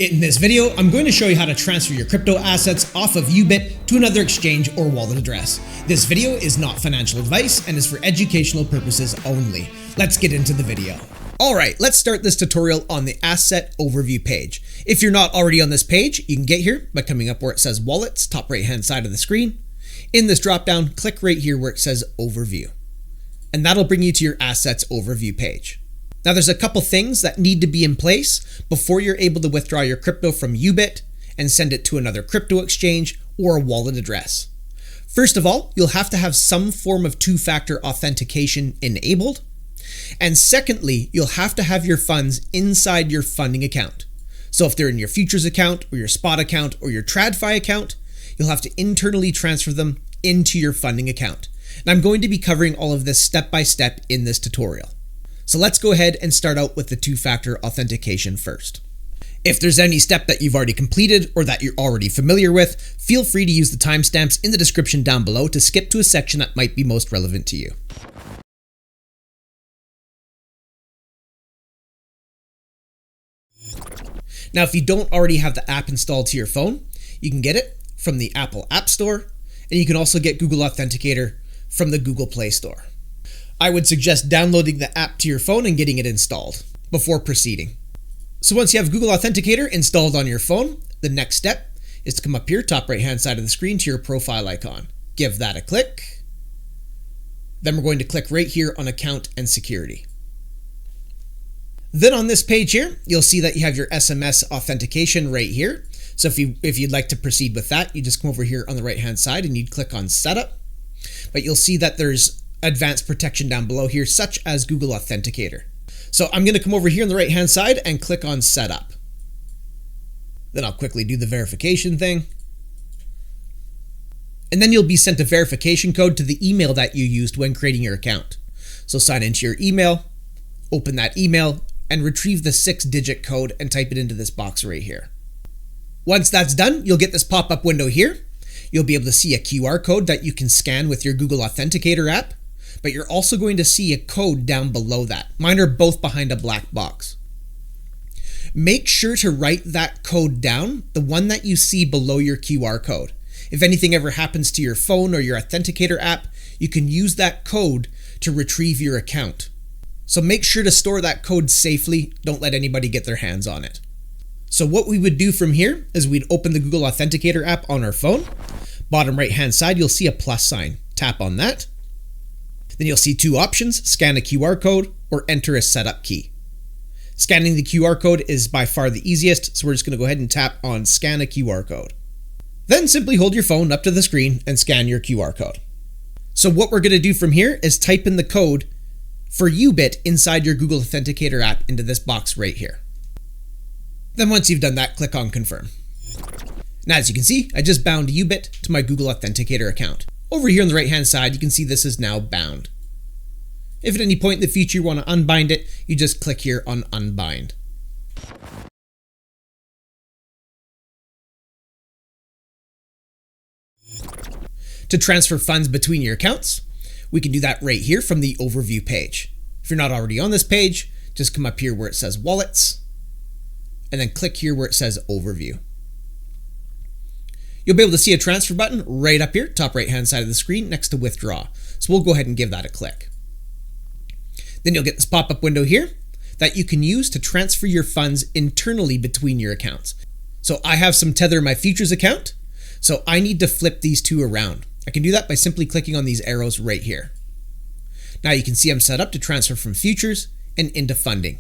In this video, I'm going to show you how to transfer your crypto assets off of Yubit to another exchange or wallet address. This video is not financial advice and is for educational purposes only. Let's get into the video. Alright, let's start this tutorial on the asset overview page. If you're not already on this page, you can get here by coming up where it says wallets, top right hand side of the screen. In this drop down, click right here where it says overview. And that'll bring you to your assets overview page. Now there's a couple things that need to be in place before you're able to withdraw your crypto from Yubit and send it to another crypto exchange or a wallet address. First of all, you'll have to have some form of two-factor authentication enabled. And secondly, you'll have to have your funds inside your funding account. So if they're in your futures account or your spot account or your TradFi account, you'll have to internally transfer them into your funding account. And I'm going to be covering all of this step by step in this tutorial. So let's go ahead and start out with the two-factor authentication first. If there's any step that you've already completed or that you're already familiar with, feel free to use the timestamps in the description down below to skip to a section that might be most relevant to you. Now, if you don't already have the app installed to your phone, you can get it from the Apple App Store, and you can also get Google Authenticator from the Google Play Store. I would suggest downloading the app to your phone and getting it installed before proceeding. So once you have Google Authenticator installed on your phone, the next step is to come up here, top right hand side of the screen to your profile icon. Give that a click. Then we're going to click right here on account and security. Then on this page here, you'll see that you have your SMS authentication right here. So if you'd like to proceed with that, you just come over here on the right hand side and you'd click on setup. But you'll see that there's advanced protection down below here, such as Google Authenticator. So I'm going to come over here on the right hand side and click on setup. Then I'll quickly do the verification thing. And then you'll be sent a verification code to the email that you used when creating your account. So sign into your email, open that email, and retrieve the 6-digit code and type it into this box right here. Once that's done, you'll get this pop-up window here. You'll be able to see a QR code that you can scan with your Google Authenticator app. But you're also going to see a code down below that. Mine are both behind a black box. Make sure to write that code down, the one that you see below your QR code. If anything ever happens to your phone or your Authenticator app, you can use that code to retrieve your account. So make sure to store that code safely. Don't let anybody get their hands on it. So what we would do from here is we'd open the Google Authenticator app on our phone. Bottom right hand side, you'll see a plus sign. Tap on that. Then you'll see two options, scan a QR code or enter a setup key. Scanning the QR code is by far the easiest, so we're just going to go ahead and tap on scan a QR code. Then simply hold your phone up to the screen and scan your QR code. So what we're going to do from here is type in the code for Yubit inside your Google Authenticator app into this box right here. Then once you've done that, click on confirm. Now as you can see, I just bound Yubit to my Google Authenticator account. Over here on the right hand side, you can see this is now bound. If at any point in the future you want to unbind it, you just click here on unbind. To transfer funds between your accounts, we can do that right here from the overview page. If you're not already on this page, just come up here where it says wallets, and then click here where it says overview. You'll be able to see a transfer button right up here, top right hand side of the screen next to withdraw. So we'll go ahead and give that a click. Then you'll get this pop-up window here that you can use to transfer your funds internally between your accounts. So I have some Tether in my futures account, so I need to flip these two around. I can do that by simply clicking on these arrows right here. Now you can see I'm set up to transfer from futures and into funding.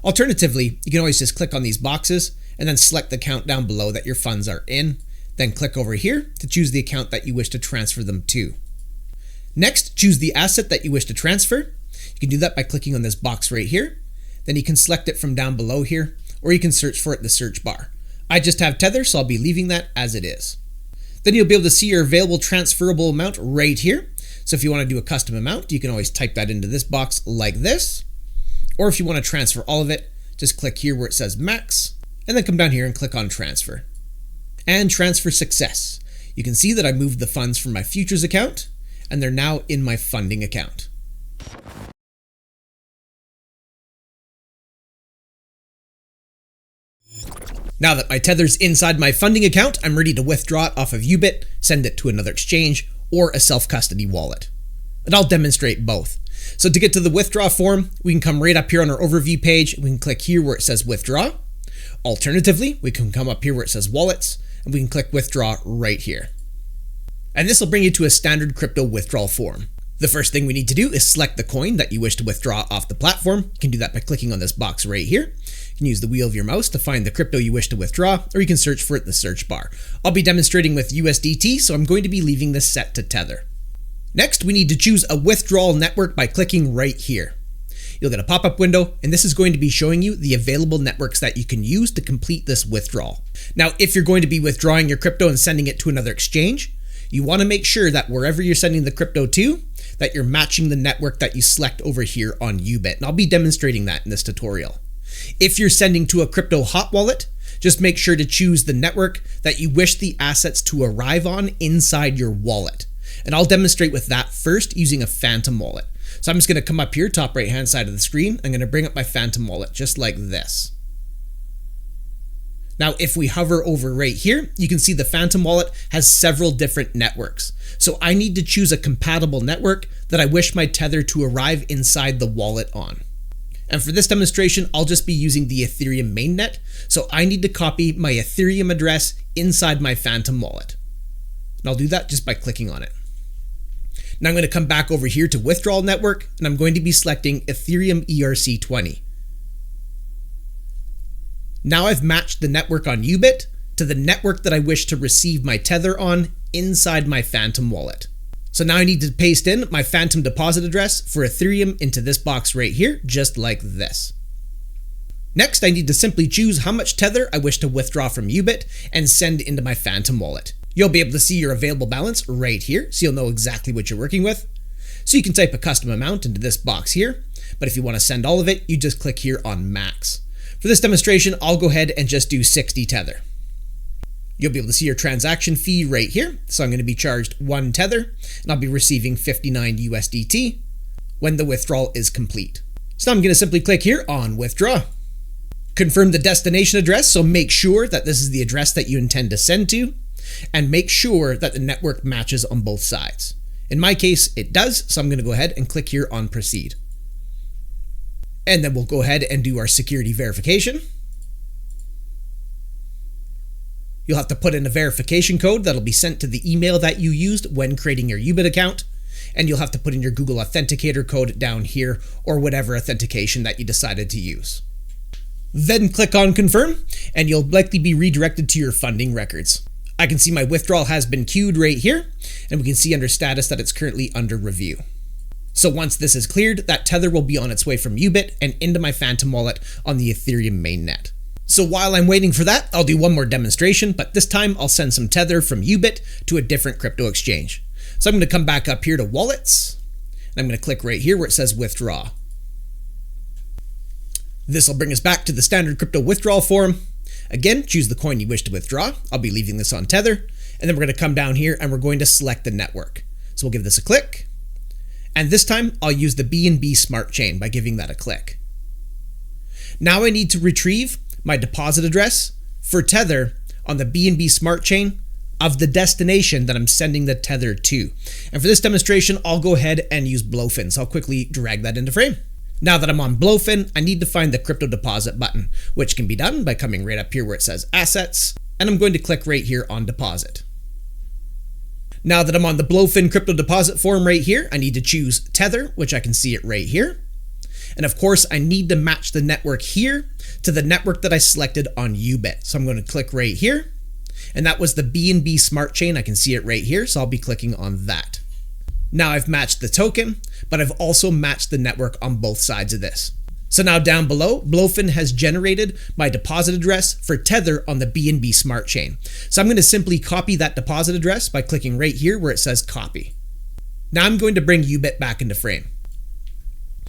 Alternatively, you can always just click on these boxes and then select the account down below that your funds are in. Then click over here to choose the account that you wish to transfer them to. Next, choose the asset that you wish to transfer. You can do that by clicking on this box right here. Then you can select it from down below here, or you can search for it in the search bar. I just have Tether, so I'll be leaving that as it is. Then you'll be able to see your available transferable amount right here. So if you want to do a custom amount, you can always type that into this box like this. Or if you want to transfer all of it, just click here where it says max, and then come down here and click on transfer. And transfer success. You can see that I moved the funds from my futures account and they're now in my funding account. Now that my Tether's inside my funding account, I'm ready to withdraw it off of Yubit, send it to another exchange, or a self-custody wallet. And I'll demonstrate both. So to get to the withdraw form, we can come right up here on our overview page. We can click here where it says withdraw. Alternatively, we can come up here where it says wallets, and we can click withdraw right here. And this will bring you to a standard crypto withdrawal form. The first thing we need to do is select the coin that you wish to withdraw off the platform. You can do that by clicking on this box right here. You can use the wheel of your mouse to find the crypto you wish to withdraw, or you can search for it in the search bar. I'll be demonstrating with USDT, so I'm going to be leaving this set to Tether. Next, we need to choose a withdrawal network by clicking right here. You'll get a pop-up window, and this is going to be showing you the available networks that you can use to complete this withdrawal. Now, if you're going to be withdrawing your crypto and sending it to another exchange, you want to make sure that wherever you're sending the crypto to, that you're matching the network that you select over here on Yubit. And I'll be demonstrating that in this tutorial. If you're sending to a crypto hot wallet, just make sure to choose the network that you wish the assets to arrive on inside your wallet. And I'll demonstrate with that first using a Phantom wallet. So I'm just going to come up here, top right hand side of the screen. I'm going to bring up my Phantom wallet just like this. Now, if we hover over right here, you can see the Phantom wallet has several different networks. So I need to choose a compatible network that I wish my Tether to arrive inside the wallet on. And for this demonstration, I'll just be using the Ethereum mainnet. So I need to copy my Ethereum address inside my Phantom wallet. And I'll do that just by clicking on it. Now I'm going to come back over here to withdrawal network, and I'm going to be selecting Ethereum ERC20. Now I've matched the network on Yubit to the network that I wish to receive my Tether on inside my Phantom wallet. So now I need to paste in my Phantom deposit address for Ethereum into this box right here, just like this. Next, I need to simply choose how much Tether I wish to withdraw from Yubit and send into my Phantom wallet. You'll be able to see your available balance right here, so you'll know exactly what you're working with. So you can type a custom amount into this box here, but if you want to send all of it, you just click here on max. For this demonstration, I'll go ahead and just do 60 Tether. You'll be able to see your transaction fee right here. So I'm going to be charged 1 Tether, and I'll be receiving 59 USDT when the withdrawal is complete. So now I'm going to simply click here on withdraw. Confirm the destination address, so make sure that this is the address that you intend to send to, and make sure that the network matches on both sides. In my case, it does, so I'm going to go ahead and click here on proceed. And then we'll go ahead and do our security verification. You'll have to put in a verification code that'll be sent to the email that you used when creating your Yubit account. And you'll have to put in your Google Authenticator code down here, or whatever authentication that you decided to use. Then click on confirm, and you'll likely be redirected to your funding records. I can see my withdrawal has been queued right here, and we can see under status that it's currently under review. So once this is cleared, that Tether will be on its way from Yubit and into my Phantom wallet on the Ethereum mainnet. So while I'm waiting for that, I'll do one more demonstration, but this time I'll send some Tether from Yubit to a different crypto exchange. So I'm going to come back up here to wallets, and I'm going to click right here where it says withdraw. This will bring us back to the standard crypto withdrawal form. Again, choose the coin you wish to withdraw. I'll be leaving this on Tether, and then we're going to come down here and we're going to select the network. So we'll give this a click. And this time, I'll use the BNB Smart Chain by giving that a click. Now I need to retrieve my deposit address for Tether on the BNB Smart Chain of the destination that I'm sending the Tether to. And for this demonstration, I'll go ahead and use Blowfin. So I'll quickly drag that into frame. Now that I'm on Blowfin, I need to find the crypto deposit button, which can be done by coming right up here where it says assets. And I'm going to click right here on deposit. Now that I'm on the Blowfin crypto deposit form right here, I need to choose Tether, which I can see it right here. And of course, I need to match the network here to the network that I selected on Yubit. So I'm going to click right here. And that was the BNB Smart Chain. I can see it right here, so I'll be clicking on that. Now I've matched the token, but I've also matched the network on both sides of this. So now down below, Blowfin has generated my deposit address for Tether on the BNB Smart Chain. So I'm going to simply copy that deposit address by clicking right here where it says copy. Now I'm going to bring Yubit back into frame.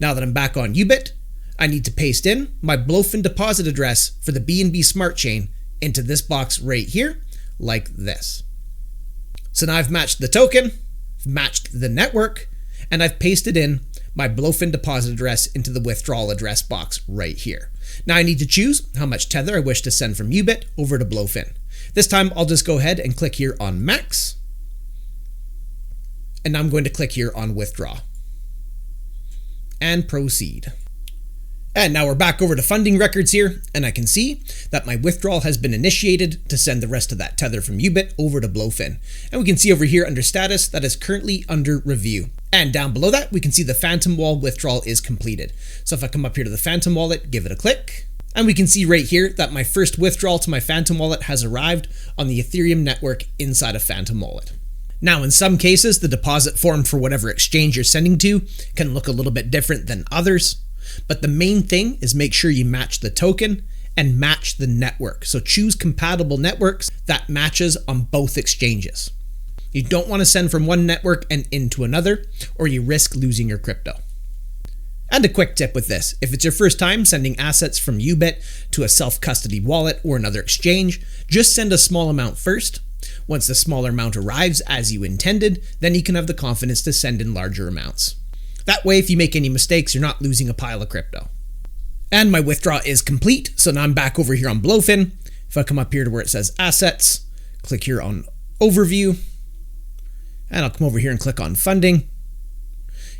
Now that I'm back on Yubit, I need to paste in my Blowfin deposit address for the BNB Smart Chain into this box right here, like this. So now I've matched the token, matched the network, and I've pasted in my Blowfin deposit address into the withdrawal address box right here. Now I need to choose how much tether I wish to send from Yubit over to Blowfin. This time I'll just go ahead and click here on max. And now I'm going to click here on withdraw. And proceed. And now we're back over to funding records here, and I can see that my withdrawal has been initiated to send the rest of that tether from Yubit over to Blowfin. And we can see over here under status that is currently under review. And down below that, we can see the Phantom Wallet withdrawal is completed. So if I come up here to the Phantom Wallet, give it a click, and we can see right here that my first withdrawal to my Phantom Wallet has arrived on the Ethereum network inside of Phantom Wallet. Now, in some cases, the deposit form for whatever exchange you're sending to can look a little bit different than others. But the main thing is make sure you match the token and match the network. So choose compatible networks that matches on both exchanges. You don't want to send from one network and into another, or you risk losing your crypto. And a quick tip with this, if it's your first time sending assets from Yubit to a self-custody wallet or another exchange, just send a small amount first. Once the smaller amount arrives as you intended, then you can have the confidence to send in larger amounts. That way, if you make any mistakes, you're not losing a pile of crypto. And my withdrawal is complete, so now I'm back over here on Blowfin. If I come up here to where it says Assets, click here on Overview, and I'll come over here and click on Funding.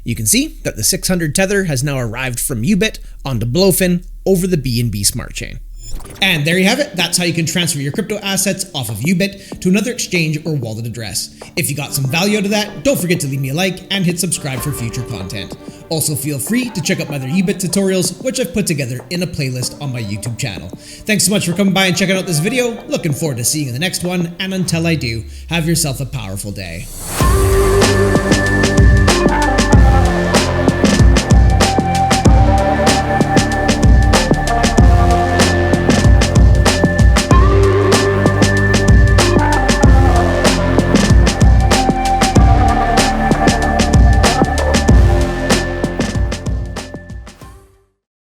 You can see that the 600 Tether has now arrived from Yubit onto Blowfin over the BNB Smart Chain. And there you have it. That's how you can transfer your crypto assets off of Yubit to another exchange or wallet address. If you got some value out of that, don't forget to leave me a like and hit subscribe for future content. Also feel free to check out my other Yubit tutorials, which I've put together in a playlist on my YouTube channel. Thanks so much for coming by and checking out this video. Looking forward to seeing you in the next one. And until I do, have yourself a powerful day.